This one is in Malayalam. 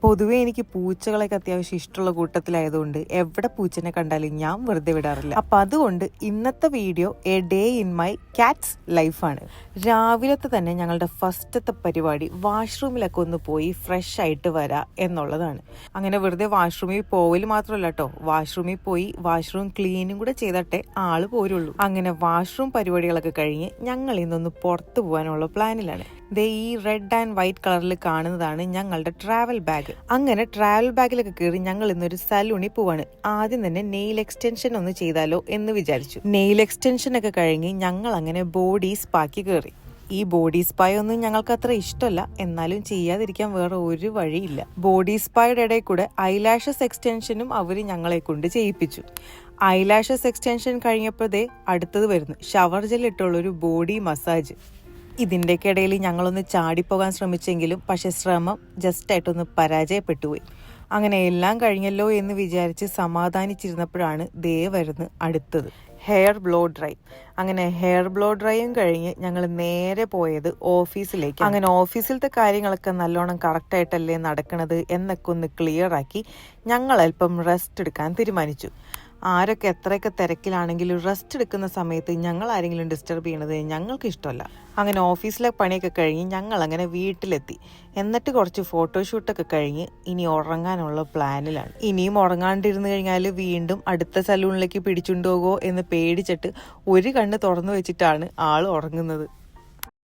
പൊതുവേ എനിക്ക് പൂച്ചകളൊക്കെ അത്യാവശ്യം ഇഷ്ടമുള്ള കൂട്ടത്തിലായതുകൊണ്ട് എവിടെ പൂച്ചനെ കണ്ടാലും ഞാൻ വെറുതെ വിടാറില്ല. അപ്പൊ അതുകൊണ്ട് ഇന്നത്തെ video A day in my Katz ലൈഫാണ്. രാവിലത്തെ തന്നെ ഞങ്ങളുടെ ഫസ്റ്റത്തെ പരിപാടി വാഷ്റൂമിലൊക്കെ ഒന്ന് പോയി ഫ്രഷ് ആയിട്ട് വരാം എന്നുള്ളതാണ്. അങ്ങനെ വെറുതെ വാഷ്റൂമിൽ പോവല് മാത്രമല്ല കേട്ടോ, വാഷ്റൂമിൽ പോയി വാഷ്റൂം ക്ലീനും കൂടെ ചെയ്തിട്ടേ ആള് പോരുള്ളൂ. അങ്ങനെ വാഷ്റൂം പരിപാടികളൊക്കെ കഴിഞ്ഞ് ഞങ്ങൾ ഇന്നൊന്ന് പുറത്തു പോകാനുള്ള പ്ലാനിലാണ്. ഈ റെഡ് ആൻഡ് വൈറ്റ് കളറിൽ കാണുന്നതാണ് ഞങ്ങളുടെ ട്രാവൽ ബാഗ്. അങ്ങനെ ട്രാവൽ ബാഗിലൊക്കെ കയറി ഞങ്ങൾ ഇന്നൊരു സലൂണിൽ പോവാണ്. ആദ്യം തന്നെ നെയിൽ എക്സ്റ്റൻഷൻ ഒന്ന് ചെയ്താലോ എന്ന് വിചാരിച്ചു. നെയിൽ എക്സ്റ്റൻഷൻ ഒക്കെ കഴിഞ്ഞ് ഞങ്ങൾ അങ്ങനെ ബോഡി സ്പാക്ക് കയറി. ഈ ബോഡി സ്പാ ഒന്നും ഞങ്ങൾക്ക് അത്ര ഇഷ്ടമല്ല, എന്നാലും ചെയ്യാതിരിക്കാൻ വേറെ ഒരു വഴിയില്ല. ബോഡി സ്പായുടെ ഇടയിൽ കൂടെ ഐലാഷസ് എക്സ്റ്റൻഷനും അവർ ഞങ്ങളെ കൊണ്ട് ചെയ്യിപ്പിച്ചു. ഐലാഷസ് എക്സ്റ്റൻഷൻ കഴിഞ്ഞപ്പോഴേ അടുത്തത് വരുന്നു ഷവർ ജെൽ ഇട്ടുള്ളൊരു ബോഡി മസാജ്. ഇതിൻ്റെയൊക്കെ ഇടയിൽ ഞങ്ങളൊന്ന് ചാടിപ്പോകാൻ ശ്രമിച്ചെങ്കിലും പക്ഷെ ശ്രമം ജസ്റ്റായിട്ടൊന്ന് പരാജയപ്പെട്ടുപോയി. അങ്ങനെ എല്ലാം കഴിഞ്ഞല്ലോ എന്ന് വിചാരിച്ച് സമാധാനിച്ചിരുന്നപ്പോഴാണ് ദേ വരുന്നത് അടുത്തത് ഹെയർ ബ്ലോ ഡ്രൈ. അങ്ങനെ ഹെയർ ബ്ലോ ഡ്രൈയും കഴിഞ്ഞ് ഞങ്ങൾ നേരെ പോയത് ഓഫീസിലേക്ക്. അങ്ങനെ ഓഫീസിലത്തെ കാര്യങ്ങളൊക്കെ നല്ലോണം കറക്റ്റായിട്ടല്ലേ നടക്കണത് എന്നൊക്കെ ഒന്ന് ക്ലിയർ ആക്കി ഞങ്ങൾ അല്പം റെസ്റ്റ് എടുക്കാൻ തീരുമാനിച്ചു. ആരൊക്കെ എത്രയൊക്കെ തിരക്കിലാണെങ്കിലും റെസ്റ്റ് എടുക്കുന്ന സമയത്ത് ഞങ്ങൾ ആരെങ്കിലും ഡിസ്റ്റർബ് ചെയ്യണത് ഞങ്ങൾക്ക് ഇഷ്ടമല്ല. അങ്ങനെ ഓഫീസിലെ പണിയൊക്കെ കഴിഞ്ഞ് ഞങ്ങൾ അങ്ങനെ വീട്ടിലെത്തി. എന്നിട്ട് കുറച്ച് ഫോട്ടോഷൂട്ടൊക്കെ കഴിഞ്ഞ് ഇനി ഉറങ്ങാനുള്ള പ്ലാനിലാണ്. ഇനിയും ഉറങ്ങാണ്ടിരുന്നു കഴിഞ്ഞാൽ വീണ്ടും അടുത്ത സലൂണിലേക്ക് പിടിച്ചുകൊണ്ടുപോകുമോ എന്ന് പേടിച്ചിട്ട് ഒരു കണ്ണ് തുറന്നു വെച്ചിട്ടാണ് ആൾ ഉറങ്ങുന്നത്.